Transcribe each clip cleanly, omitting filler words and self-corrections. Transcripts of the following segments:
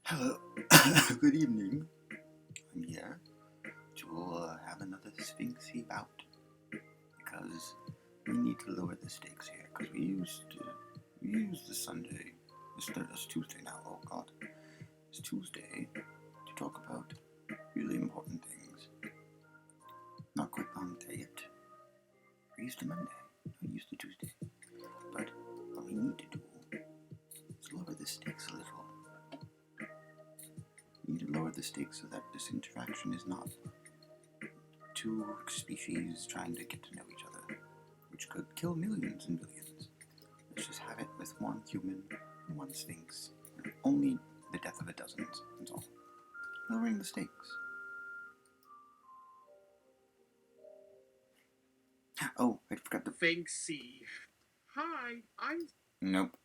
Hello, good evening. I'm here to have another Sphinxy bout because we need to lower the stakes here. Because we used the Sunday, it's Tuesday now. Oh God, it's Tuesday to talk about really important things. Not quite on there yet. We used the Monday, we used the Tuesday. But what we need to do is lower the stakes a little. We need to lower the stakes so that this interaction is not two species trying to get to know each other, which could kill millions and billions. Let's just have it with one human and one sphinx. Only the death of a dozen, that's all. Lowering the stakes. Oh, I forgot the... Sphinxy. Hi, I'm... Nope.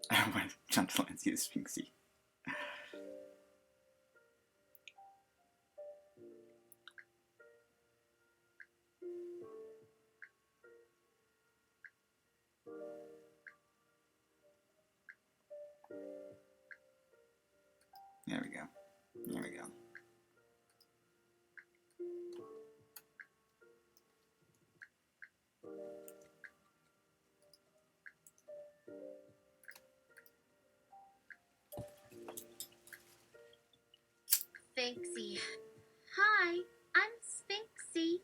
I don't want John Delancey as Sphinxy. There we go. There we go. Sphinxy. Hi, I'm Sphinxy.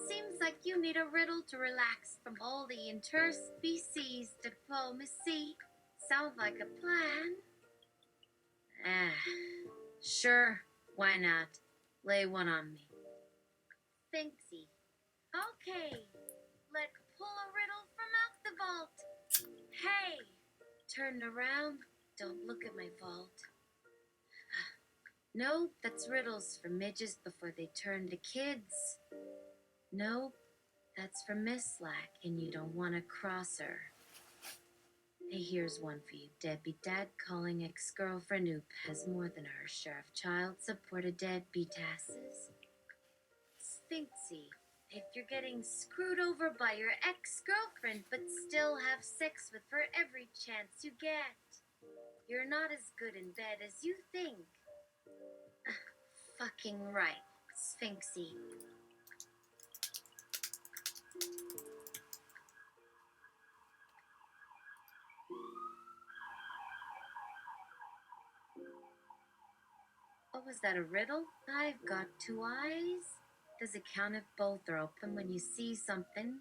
Seems like you need a riddle to relax from all the interspecies diplomacy. Sounds like a plan. Sure, why not? Lay one on me. Sphinxy. Okay, let's pull a riddle from out the vault. Hey, turn around. Don't look at my vault. No, that's riddles for midgets before they turn to kids. No, that's for Miss Slack, and you don't want to cross her. Hey, here's one for you. Deadbeat dad calling ex-girlfriend who has more than her share of child support a deadbeat asses. Sphinxy, if you're getting screwed over by your ex-girlfriend but still have sex with her every chance you get, you're not as good in bed as you think. Fucking right, Sphinxy. Oh, was that a riddle? I've got two eyes. Does it count if both are open when you see something?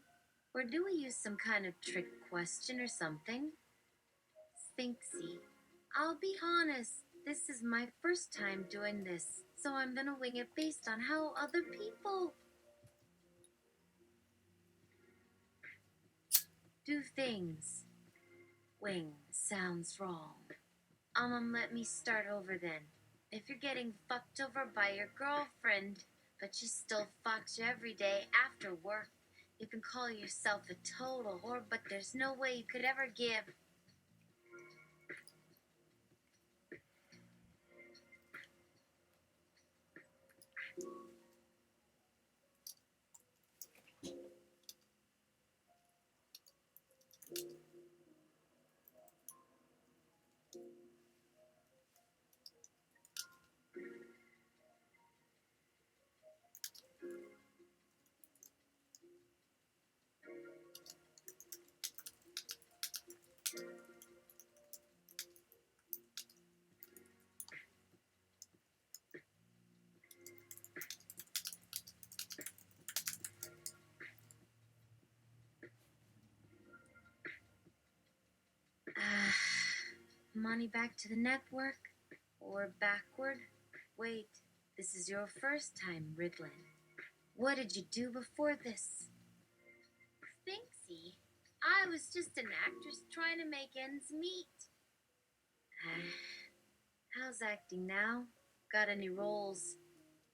Or do we use some kind of trick question or something? Sphinxy, I'll be honest, this is my first time doing this, so I'm gonna wing it based on how other people do things. Wing sounds wrong. Let me start over then. If you're getting fucked over by your girlfriend, but she still fucks you every day after work, you can call yourself a total whore, but there's no way you could ever give. Money back to the network? Or backward? Wait, this is your first time riddling. What did you do before this? Sphinxy, I was just an actress trying to make ends meet. How's acting now? Got any roles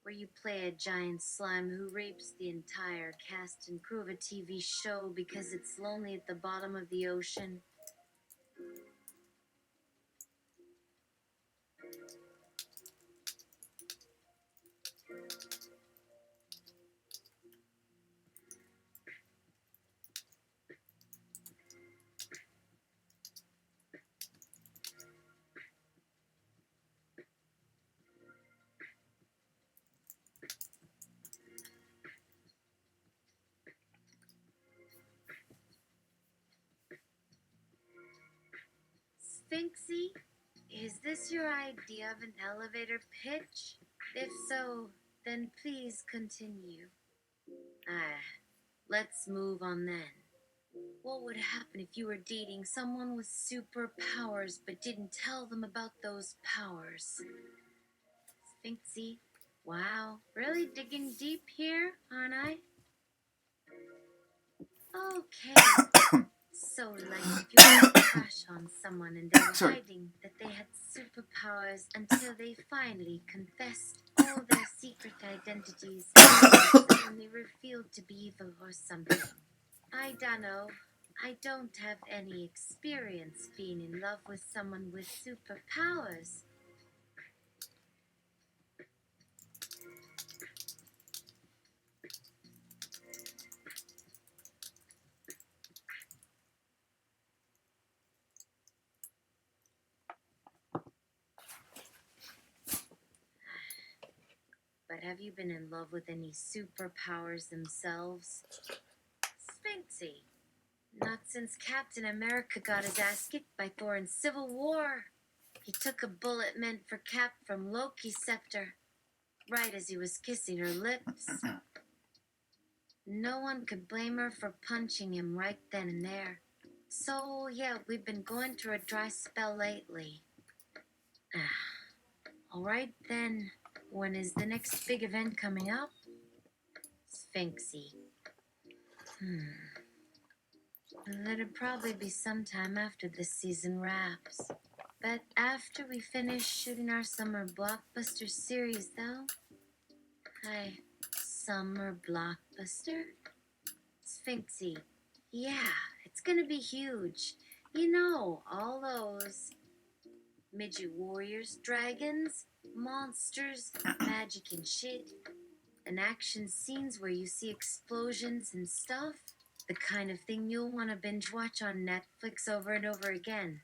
where you play a giant slime who rapes the entire cast and crew of a TV show because it's lonely at the bottom of the ocean? Sphinxy, is this your idea of an elevator pitch? If so, then please continue. Let's move on then. What would happen if you were dating someone with superpowers but didn't tell them about those powers? Sphinxy, wow, really digging deep here, aren't I? Okay. So, like, if you had a crush on someone and they were Sorry. hiding that they had superpowers until they finally confessed all their secret identities and suddenly revealed to be evil or something. I dunno. I don't have any experience being in love with someone with superpowers. But have you been in love with any superpowers themselves? Sphinxy. Not since Captain America got his ass kicked by Thor in Civil War. He took a bullet meant for Cap from Loki's scepter, right as he was kissing her lips. No one could blame her for punching him right then and there. So, yeah, we've been going through a dry spell lately. Alright then, when is the next big event coming up? Sphinxy. It'll probably be sometime after this season wraps. But after we finish shooting our summer blockbuster series, though. Hi, summer blockbuster? Sphinxy. Yeah, it's gonna be huge. You know, all those midget warriors, dragons, monsters, magic and shit, and action scenes where you see explosions and stuff. The kind of thing you'll want to binge watch on Netflix over and over again.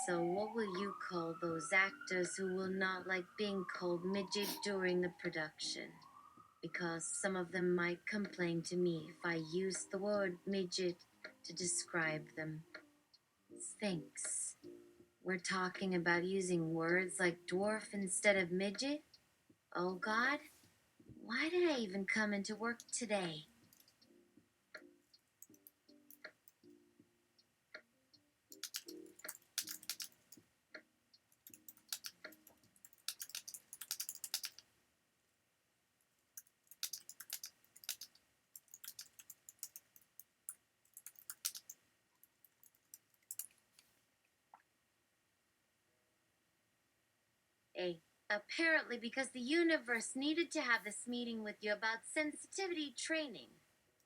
So what will you call those actors who will not like being called midget during the production? Because some of them might complain to me if I use the word midget to describe them. Sphinx. We're talking about using words like dwarf instead of midget? Oh God, why did I even come into work today? Apparently because the universe needed to have this meeting with you about sensitivity training.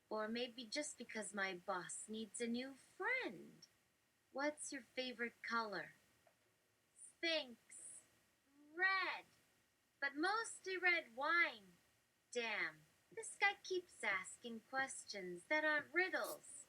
Or maybe just because my boss needs a new friend. What's your favorite color? Sphinx. Red. But mostly red wine. Damn, this guy keeps asking questions that aren't riddles.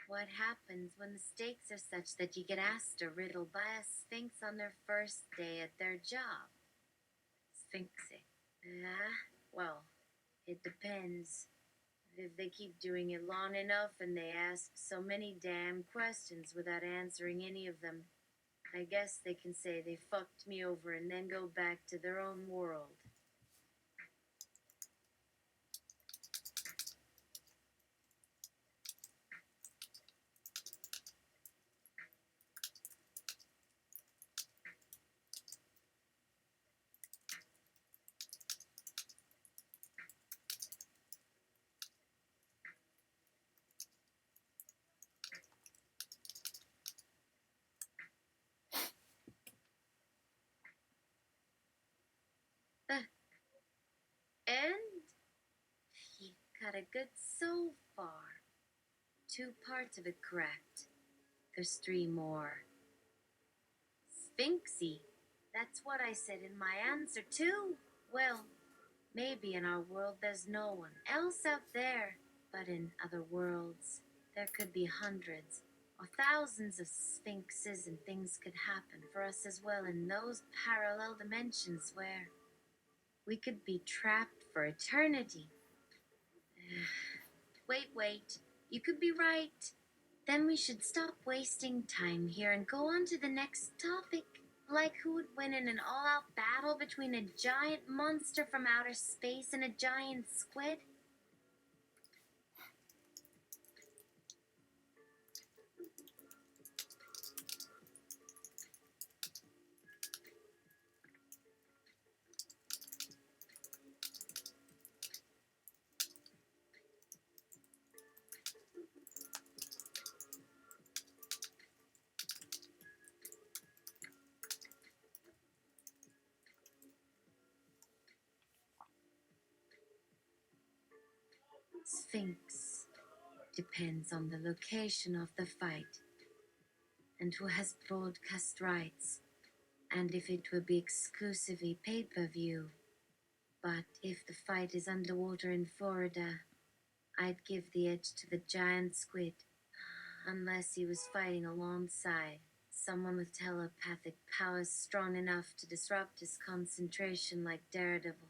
What happens when the stakes are such that you get asked a riddle by a sphinx on their first day at their job? Sphinxy. Well, it depends. If they keep doing it long enough and they ask so many damn questions without answering any of them, I guess they can say they fucked me over and then go back to their own world. got a good so far. 2 parts of it correct. There's 3 more. Sphinxy. That's what I said in my answer, too. Well, maybe in our world there's no one else out there, but in other worlds, there could be hundreds or thousands of sphinxes, and things could happen for us as well in those parallel dimensions where we could be trapped for eternity. Wait. You could be right. Then we should stop wasting time here and go on to the next topic. Like who would win in an all-out battle between a giant monster from outer space and a giant squid? Sphinx depends on the location of the fight and who has broadcast rights, and if it will be exclusively pay-per-view. But if the fight is underwater in Florida, I'd give the edge to the giant squid, unless he was fighting alongside someone with telepathic powers strong enough to disrupt his concentration like Daredevil.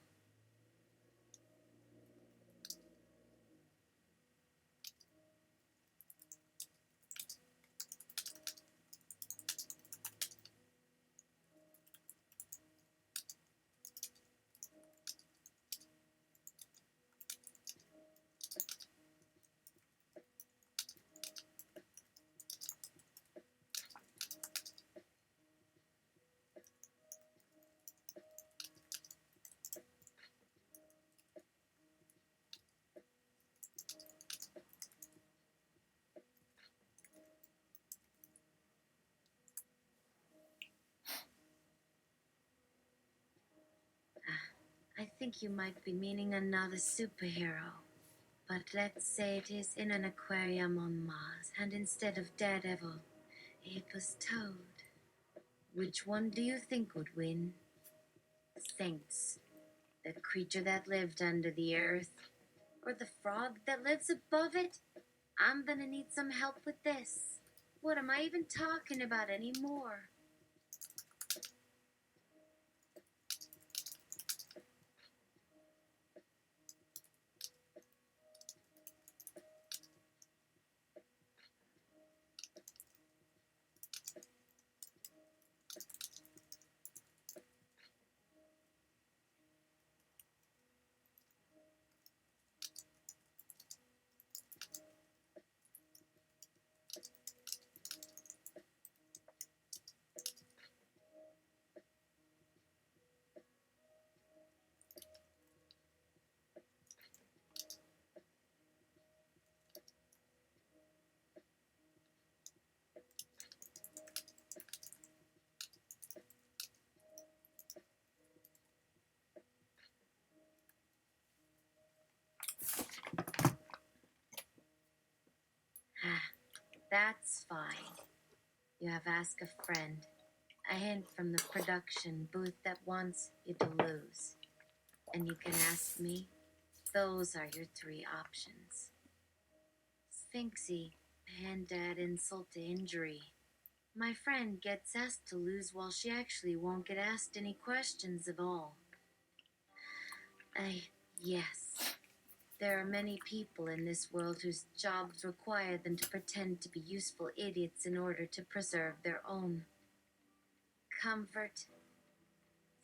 I think you might be meaning another superhero. But let's say it is in an aquarium on Mars, and instead of Daredevil, it was Toad. Which one do you think would win? Sphinx, the creature that lived under the earth, or the frog that lives above it? I'm gonna need some help with this. What am I even talking about anymore? That's fine. You have asked a friend. A hint from the production booth that wants you to lose. And you can ask me. Those are your 3 options. Sphinxy, and add insult to injury. My friend gets asked to lose while she actually won't get asked any questions at all. Yes. There are many people in this world whose jobs require them to pretend to be useful idiots in order to preserve their own comfort.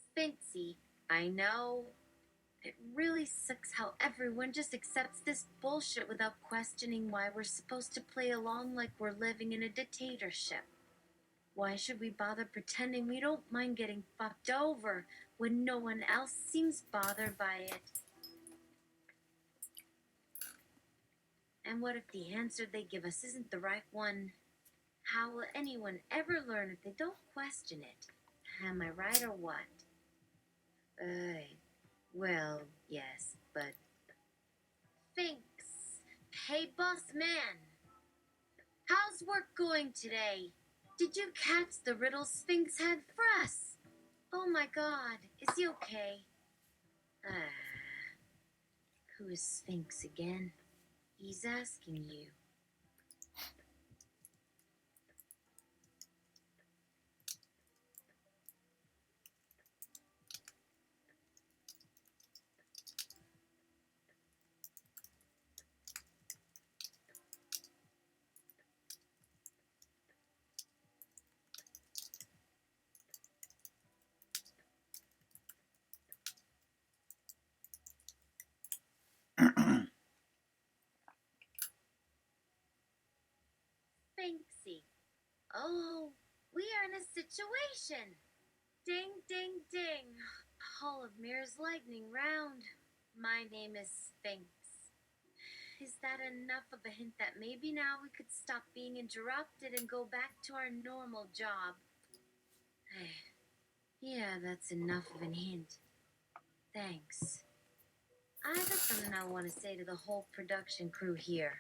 Sphinxy, I know. It really sucks how everyone just accepts this bullshit without questioning why we're supposed to play along like we're living in a dictatorship. Why should we bother pretending we don't mind getting fucked over when no one else seems bothered by it? And what if the answer they give us isn't the right one? How will anyone ever learn if they don't question it? Am I right or what? Well, yes, but Sphinx. Hey, boss man. How's work going today? Did you catch the riddle Sphinx had for us? Oh my god, is he okay? Who is Sphinx again? He's asking you. Sphinxy. Oh, we are in a situation. Ding, ding, ding. Hall of Mirrors lightning round. My name is Sphinx. Is that enough of a hint that maybe now we could stop being interrupted and go back to our normal job? Yeah, that's enough of a hint. Thanks. I have something I want to say to the whole production crew here.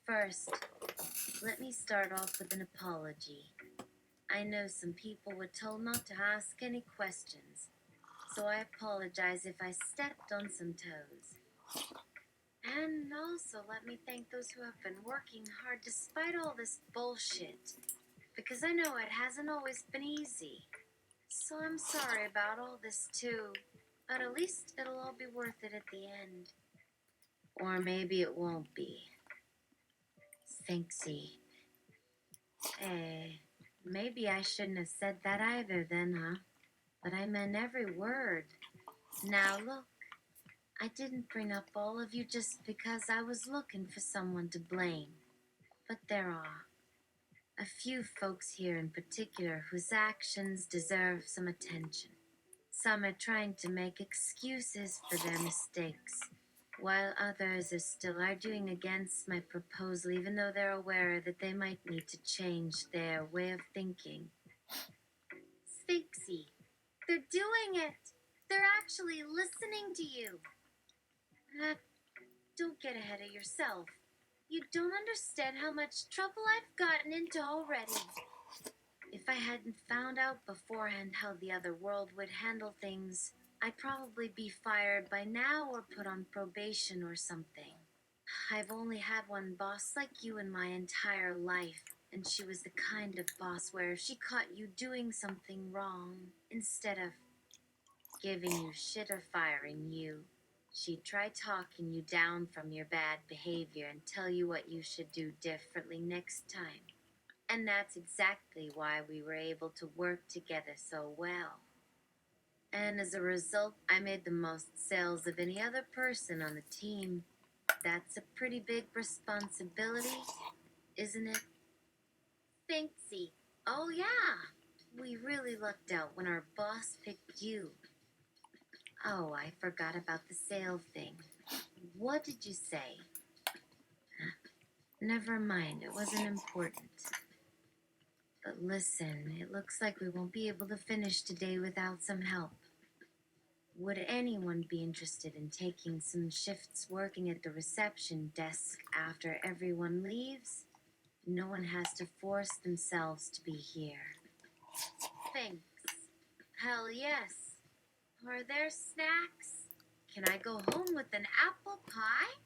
First, let me start off with an apology. I know some people were told not to ask any questions, so I apologize if I stepped on some toes. And also let me thank those who have been working hard despite all this bullshit, because I know it hasn't always been easy. So I'm sorry about all this too, but at least it'll all be worth it at the end. Or maybe it won't be. Sphinxy. Maybe I shouldn't have said that either then, huh? But I meant every word. Now look, I didn't bring up all of you just because I was looking for someone to blame. But there are a few folks here in particular whose actions deserve some attention. Some are trying to make excuses for their mistakes, while others are still arguing against my proposal even though they're aware that they might need to change their way of thinking. Sphinxy, they're doing it! They're actually listening to you! Don't get ahead of yourself. You don't understand how much trouble I've gotten into already. If I hadn't found out beforehand how the other world would handle things, I'd probably be fired by now or put on probation or something. I've only had one boss like you in my entire life, and she was the kind of boss where if she caught you doing something wrong, instead of giving you shit or firing you, she'd try talking you down from your bad behavior and tell you what you should do differently next time. And that's exactly why we were able to work together so well. And as a result, I made the most sales of any other person on the team. That's a pretty big responsibility, isn't it? Sphinxy. Oh yeah, we really lucked out when our boss picked you. Oh, I forgot about the sale thing. What did you say? Never mind, it wasn't important. But listen, it looks like we won't be able to finish today without some help. Would anyone be interested in taking some shifts working at the reception desk after everyone leaves? No one has to force themselves to be here. Thanks. Hell yes. Are there snacks? Can I go home with an apple pie?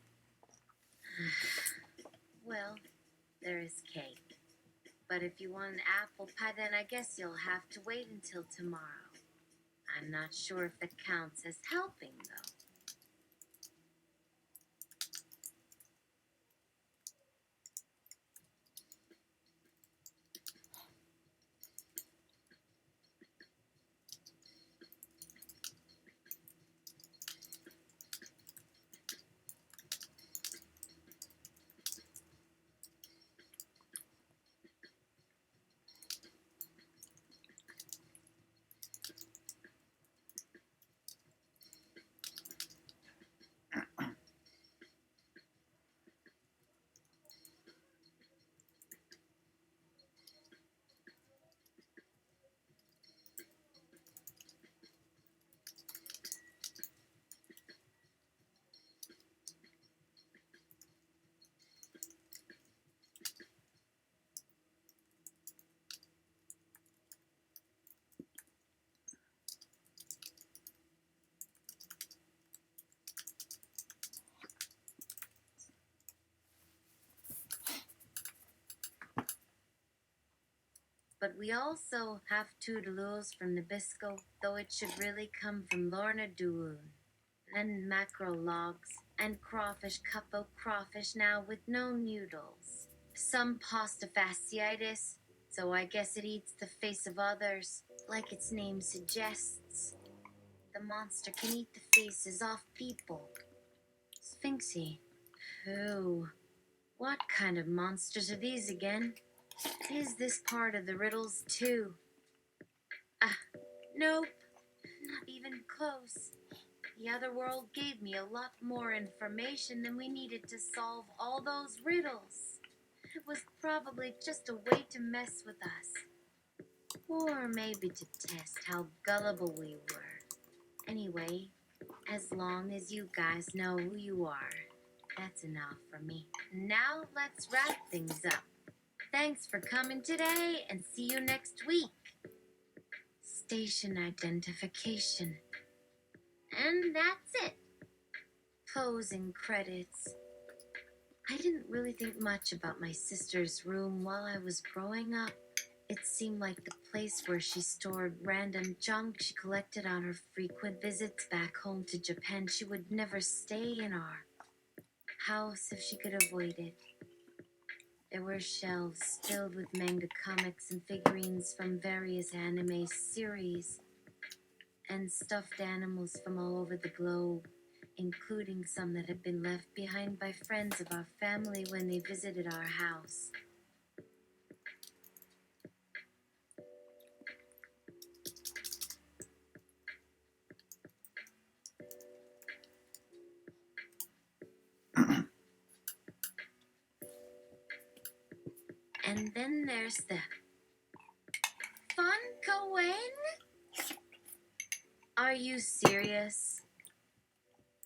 Well, there is cake. But if you want an apple pie, then I guess you'll have to wait until tomorrow. I'm not sure if that counts as helping, though. But we also have toodaloos from Nabisco, though it should really come from Lorna Doon. And mackerel logs, and crawfish cupo crawfish now with no noodles. Some pasta fasciitis, so I guess it eats the face of others, like its name suggests. The monster can eat the faces off people. Sphinxy. Pooh. What kind of monsters are these again? Is this part of the riddles too? Ah, nope. Not even close. The other world gave me a lot more information than we needed to solve all those riddles. It was probably just a way to mess with us. Or maybe to test how gullible we were. Anyway, as long as you guys know who you are, that's enough for me. Now let's wrap things up. Thanks for coming today, and see you next week. Station identification. And that's it. Closing credits. I didn't really think much about my sister's room while I was growing up. It seemed like the place where she stored random junk she collected on her frequent visits back home to Japan. She would never stay in our house if she could avoid it. There were shelves filled with manga comics and figurines from various anime series, and stuffed animals from all over the globe, including some that had been left behind by friends of our family when they visited our house. And then there's the Funko. Are you serious?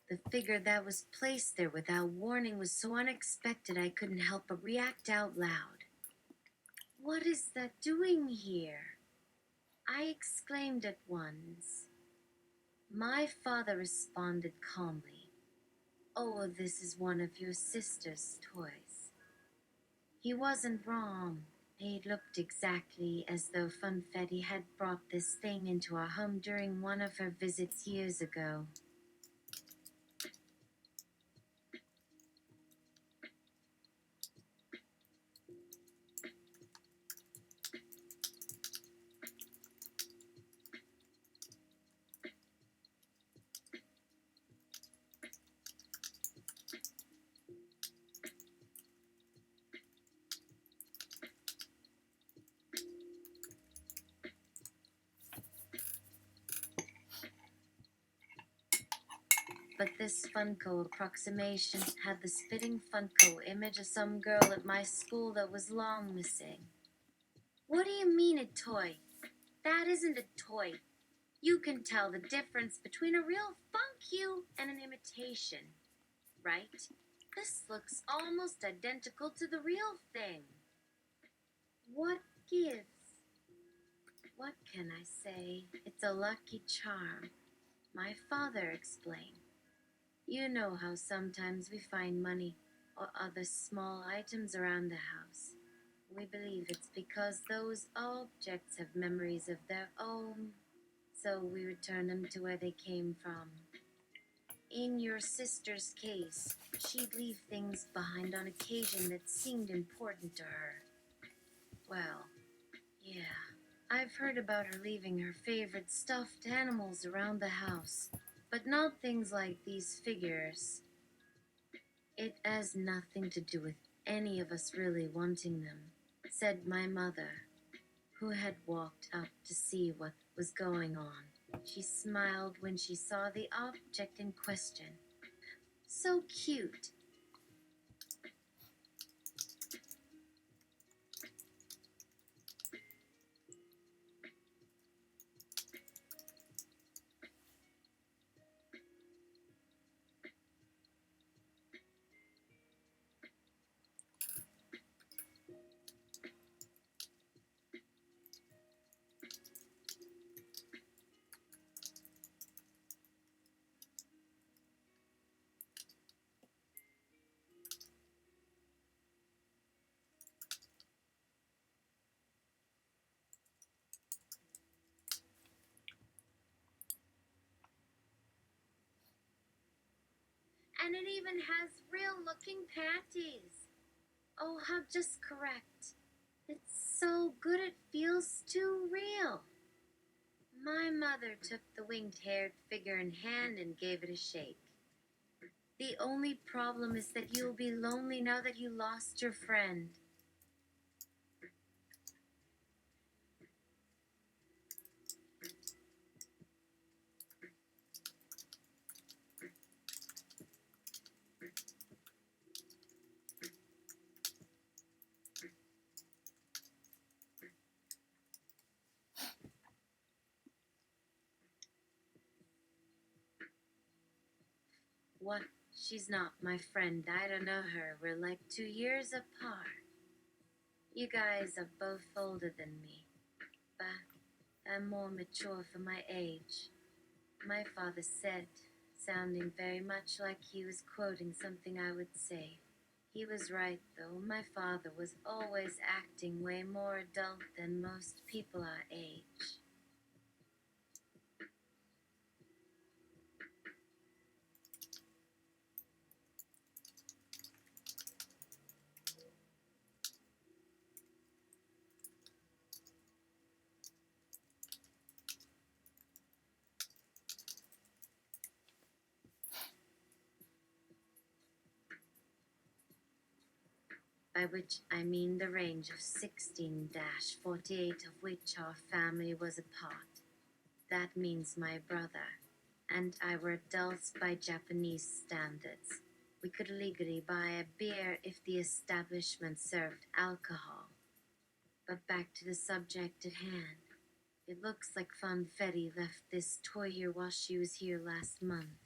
The figure that was placed there without warning was so unexpected I couldn't help but react out loud. What is that doing here? I exclaimed at once. My father responded calmly. Oh, this is one of your sister's toys. He wasn't wrong. It looked exactly as though Funfetti had brought this thing into our home during one of her visits years ago. But this Funko approximation had the spitting Funko image of some girl at my school that was long missing. What do you mean a toy? That isn't a toy. You can tell the difference between a real Funk-You and an imitation, right? This looks almost identical to the real thing. What gives? What can I say? It's a lucky charm. My father explained. You know how sometimes we find money or other small items around the house. We believe it's because those objects have memories of their own, so we return them to where they came from. In your sister's case, she'd leave things behind on occasion that seemed important to her. Well, yeah, I've heard about her leaving her favorite stuffed animals around the house, but not things like these figures. It has nothing to do with any of us really wanting them, said my mother, who had walked up to see what was going on. She smiled when she saw the object in question. So cute. And it even has real-looking panties. Oh, how just correct. It's so good it feels too real. My mother took the winged-haired figure in hand and gave it a shake. The only problem is that you'll be lonely now that you lost your friend. What? She's not my friend. I don't know her. We're like 2 years apart. You guys are both older than me, but I'm more mature for my age. My father said, sounding very much like he was quoting something I would say. He was right, though. My father was always acting way more adult than most people our age. By which I mean the range of 16-48 of which our family was a part. That means my brother and I were adults by Japanese standards. We could legally buy a beer if the establishment served alcohol. But back to the subject at hand. It looks like Funfetti left this toy here while she was here last month.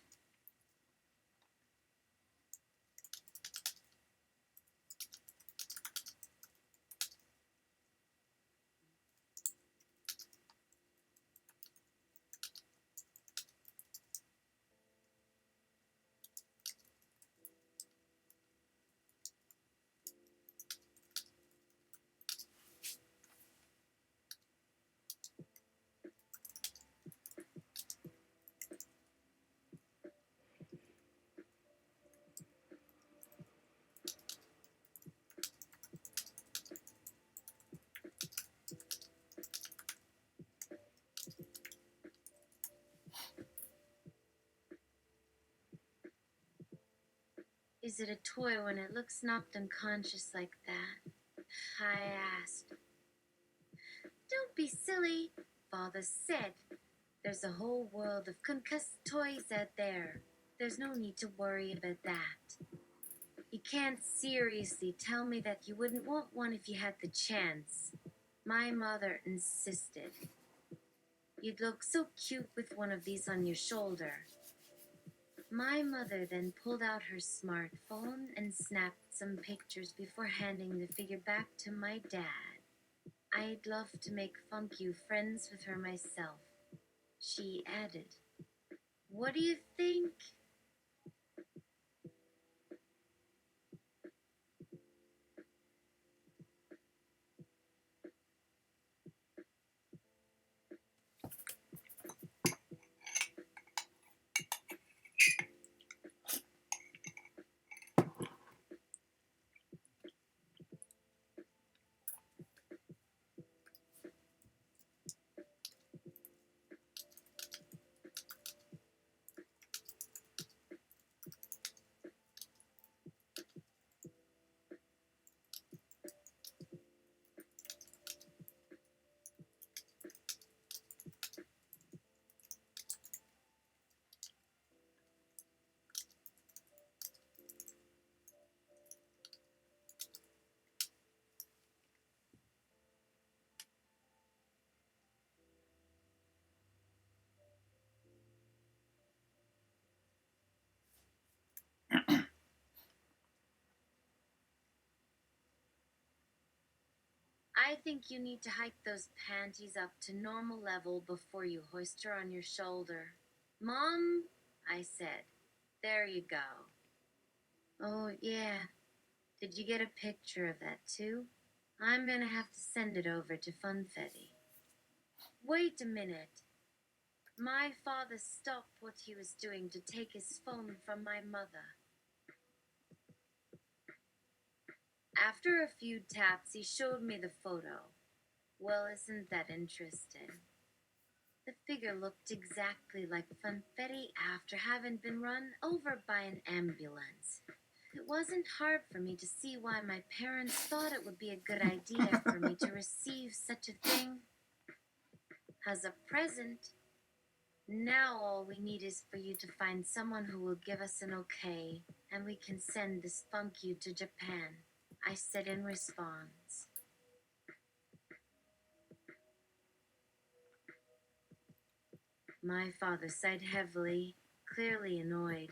Is it a toy when it looks knocked unconscious like that? I asked. Don't be silly, Father said. There's a whole world of concussed toys out there. There's no need to worry about that. You can't seriously tell me that you wouldn't want one if you had the chance. My mother insisted. You'd look so cute with one of these on your shoulder. My mother then pulled out her smartphone and snapped some pictures before handing the figure back to my dad. I'd love to make funky friends with her myself. She added, "What do you think?" I think you need to hike those panties up to normal level before you hoist her on your shoulder. Mom, I said, there you go. Oh, yeah. Did you get a picture of that too? I'm gonna have to send it over to Funfetti. Wait a minute. My father stopped what he was doing to take his phone from my mother. After a few taps, he showed me the photo. Well, isn't that interesting? The figure looked exactly like Funfetti after having been run over by an ambulance. It wasn't hard for me to see why my parents thought it would be a good idea for me to receive such a thing. As a present, now all we need is for you to find someone who will give us an okay, and we can send this funky to Japan, I said in response. My father sighed heavily, clearly annoyed.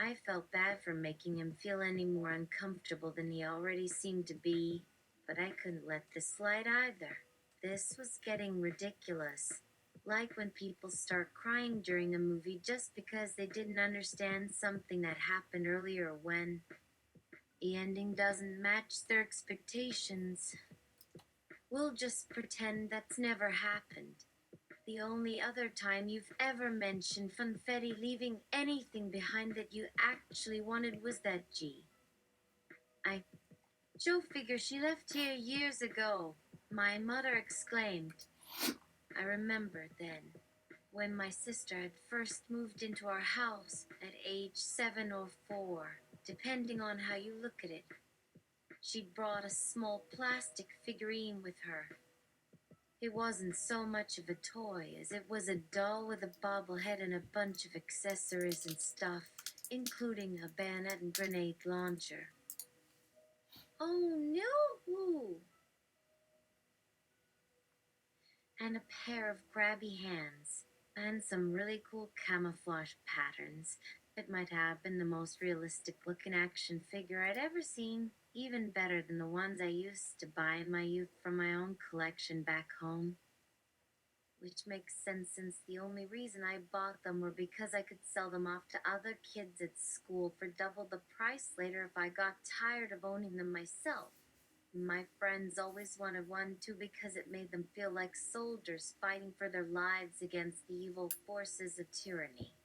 I felt bad for making him feel any more uncomfortable than he already seemed to be, but I couldn't let this slide either. This was getting ridiculous. Like when people start crying during a movie just because they didn't understand something that happened earlier when the ending doesn't match their expectations. We'll just pretend that's never happened. The only other time you've ever mentioned Funfetti leaving anything behind that you actually wanted was that G. Joe figures she left here years ago, my mother exclaimed. I remember then, when my sister had first moved into our house at age 7 or 4, depending on how you look at it. She'd brought a small plastic figurine with her. It wasn't so much of a toy as it was a doll with a bobblehead and a bunch of accessories and stuff, including a bayonet and grenade launcher. Oh no! And a pair of grabby hands, and some really cool camouflage patterns. It might have been the most realistic looking action figure I'd ever seen, even better than the ones I used to buy in my youth from my own collection back home. Which makes sense since the only reason I bought them were because I could sell them off to other kids at school for double the price later if I got tired of owning them myself. My friends always wanted one too because it made them feel like soldiers fighting for their lives against the evil forces of tyranny.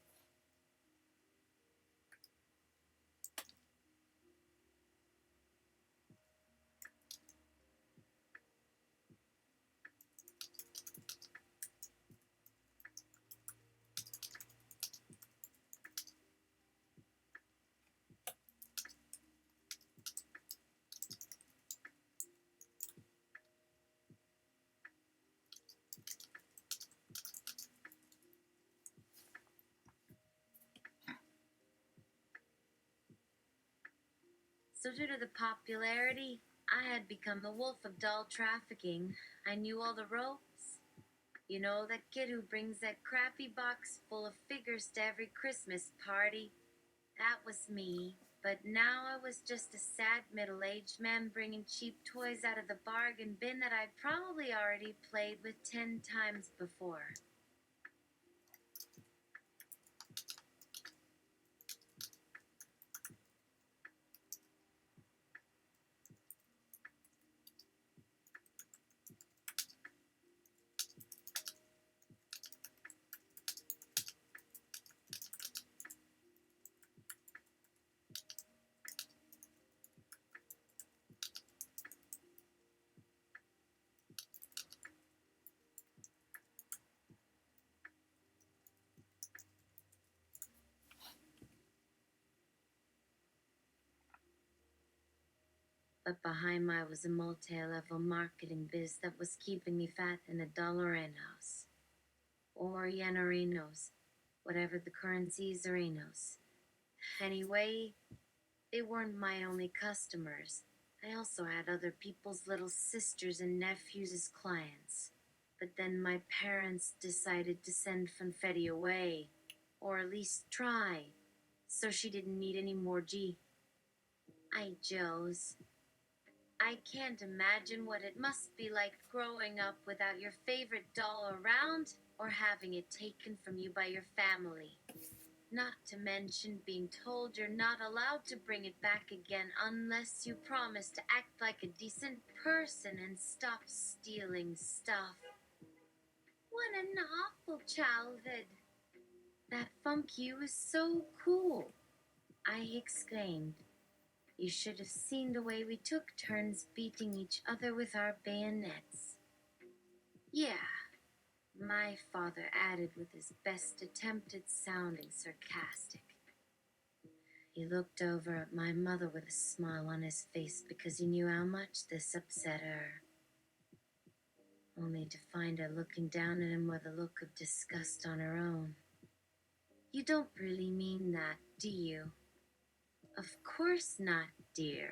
So due to the popularity, I had become the wolf of doll trafficking. I knew all the ropes. You know, that kid who brings that crappy box full of figures to every Christmas party? That was me. But now I was just a sad middle-aged man bringing cheap toys out of the bargain bin that I'd probably already played with 10 times before. But behind me was a multi-level marketing biz that was keeping me fat in the dollarinos. Or yenarinos, whatever the currencies are enos. Anyway, they weren't my only customers. I also had other people's little sisters and nephews as clients. But then my parents decided to send Funfetti away, or at least try, so she didn't need any more G. Joes. I can't imagine what it must be like growing up without your favorite doll around or having it taken from you by your family. Not to mention being told you're not allowed to bring it back again unless you promise to act like a decent person and stop stealing stuff. What an awful childhood. That funk you is so cool, I exclaimed. You should have seen the way we took turns beating each other with our bayonets. Yeah, my father added with his best attempt at sounding sarcastic. He looked over at my mother with a smile on his face because he knew how much this upset her. Only to find her looking down at him with a look of disgust on her own. You don't really mean that, do you? Of course not, dear.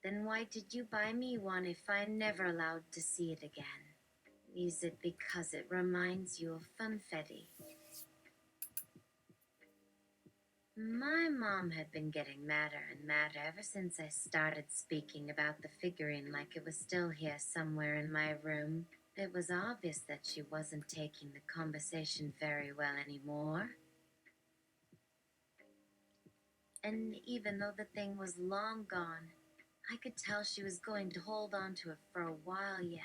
Then why did you buy me one if I'm never allowed to see it again? Is it because it reminds you of funfetti? My mom had been getting madder and madder ever since I started speaking about the figurine like it was still here somewhere in my room. It was obvious that she wasn't taking the conversation very well anymore. And even though the thing was long gone, I could tell she was going to hold on to it for a while yet.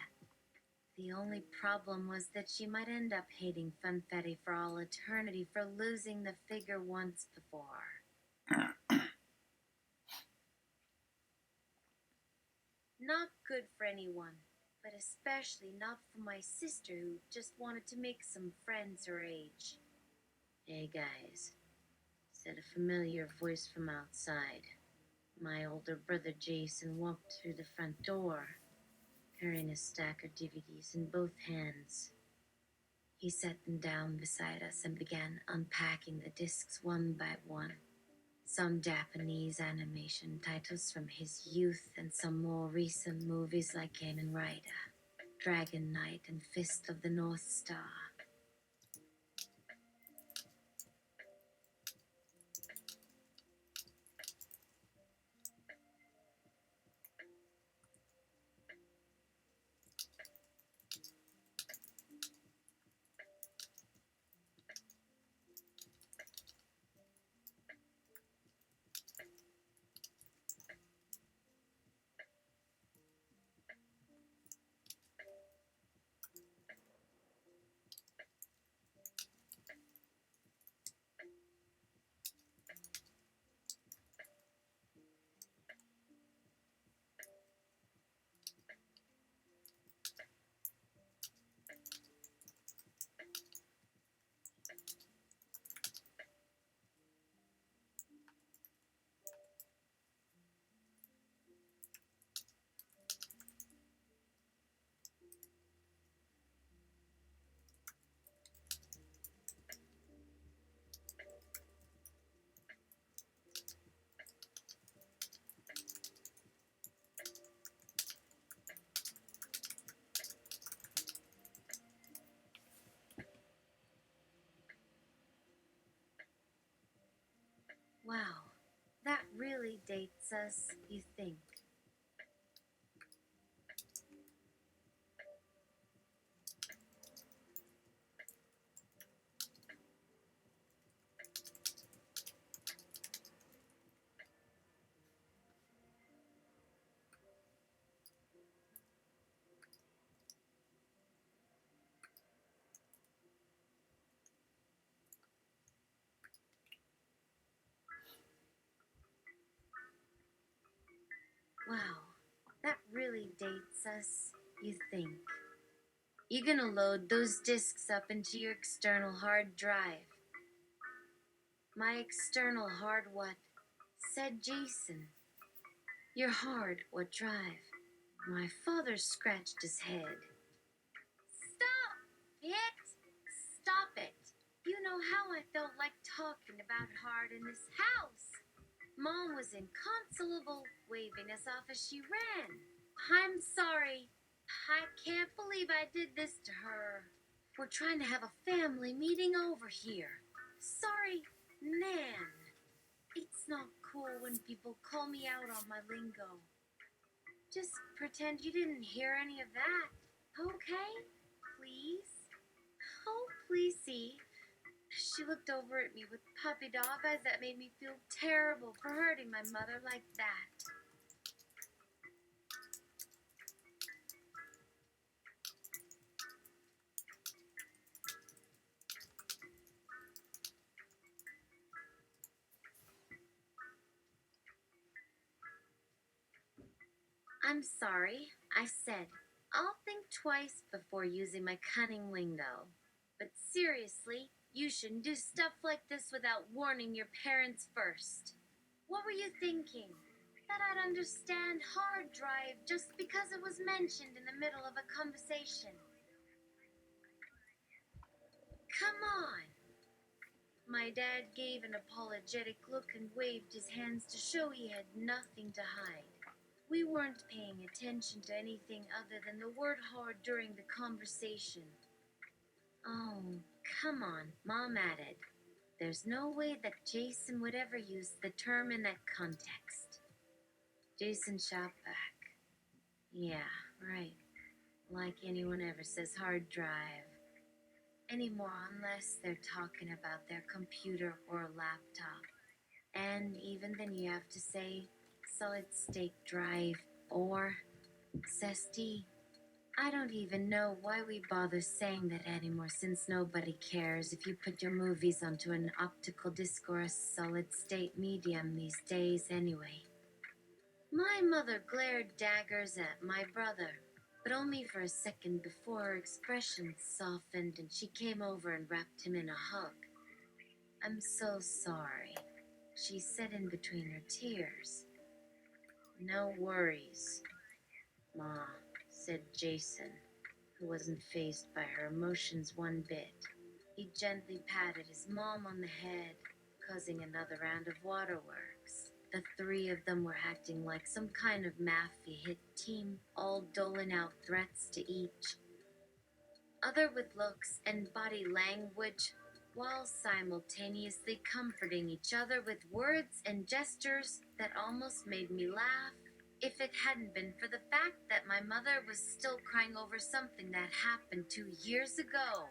The only problem was that she might end up hating Funfetti for all eternity for losing the figure once before. Not good for anyone, but especially not for my sister who just wanted to make some friends her age. "Hey guys," said a familiar voice from outside. My older brother Jason walked through the front door, carrying a stack of DVDs in both hands. He set them down beside us and began unpacking the discs one by one. Some Japanese animation titles from his youth and some more recent movies like Kamen Rider, Dragon Knight, and Fist of the North Star. Wow, that really dates us, you think? Wow, that really dates us, you think? You're gonna load those discs up into your external hard drive. My external hard what? Said Jason. Your hard what drive? My father scratched his head. Stop it! Stop it! You know how I felt like talking about hard in this house. Mom was inconsolable, waving us off as she ran. I'm sorry. I can't believe I did this to her. We're trying to have a family meeting over here. Sorry, Nan. It's not cool when people call me out on my lingo. Just pretend you didn't hear any of that, okay? Please? Oh, pleasey. She looked over at me with puppy dog eyes that made me feel terrible for hurting my mother like that. I'm sorry. I said, I'll think twice before using my cunning lingo. But seriously, you shouldn't do stuff like this without warning your parents first. What were you thinking? That I'd understand hard drive just because it was mentioned in the middle of a conversation. Come on. My dad gave an apologetic look and waved his hands to show he had nothing to hide. We weren't paying attention to anything other than the word hard during the conversation. Oh, come on, Mom added. There's no way that Jason would ever use the term in that context. Jason shot back. Yeah, right. Like anyone ever says hard drive. Anymore, unless they're talking about their computer or laptop. And even then you have to say solid state drive or SSD. I don't even know why we bother saying that anymore, since nobody cares if you put your movies onto an optical disc or a solid state medium these days anyway. My mother glared daggers at my brother, but only for a second before her expression softened and she came over and wrapped him in a hug. I'm so sorry, she said in between her tears. No worries, Ma, said Jason, who wasn't fazed by her emotions one bit. He gently patted his mom on the head, causing another round of waterworks. The three of them were acting like some kind of mafia hit team, all doling out threats to each other with looks and body language, while simultaneously comforting each other with words and gestures that almost made me laugh, if it hadn't been for the fact that my mother was still crying over something that happened 2 years ago.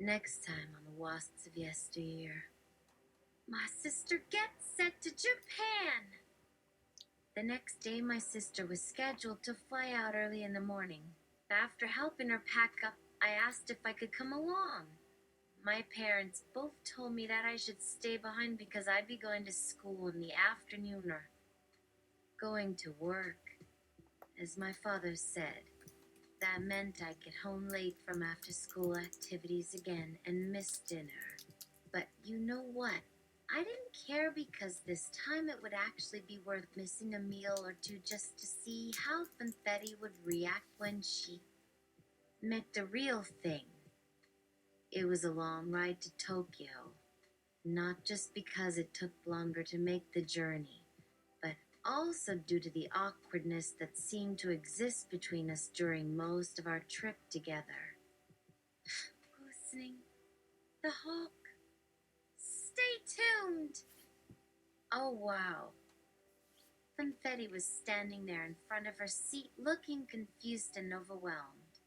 Next time on the Wasps of Yesteryear, my sister gets set to Japan. The next day, my sister was scheduled to fly out early in the morning. After helping her pack up, I asked if I could come along. My parents both told me that I should stay behind because I'd be going to school in the afternoon or going to work. As my father said, that meant I'd get home late from after-school activities again and miss dinner. But you know what? I didn't care because this time it would actually be worth missing a meal or two just to see how Sphinxy would react when she met the real thing. It was a long ride to Tokyo, not just because it took longer to make the journey, but also due to the awkwardness that seemed to exist between us during most of our trip together. Listening, the hawk. Stay tuned! Oh, wow. Sphinxy was standing there in front of her seat, looking confused and overwhelmed.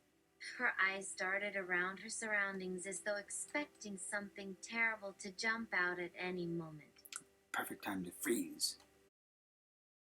Her eyes darted around her surroundings as though expecting something terrible to jump out at any moment. Perfect time to freeze.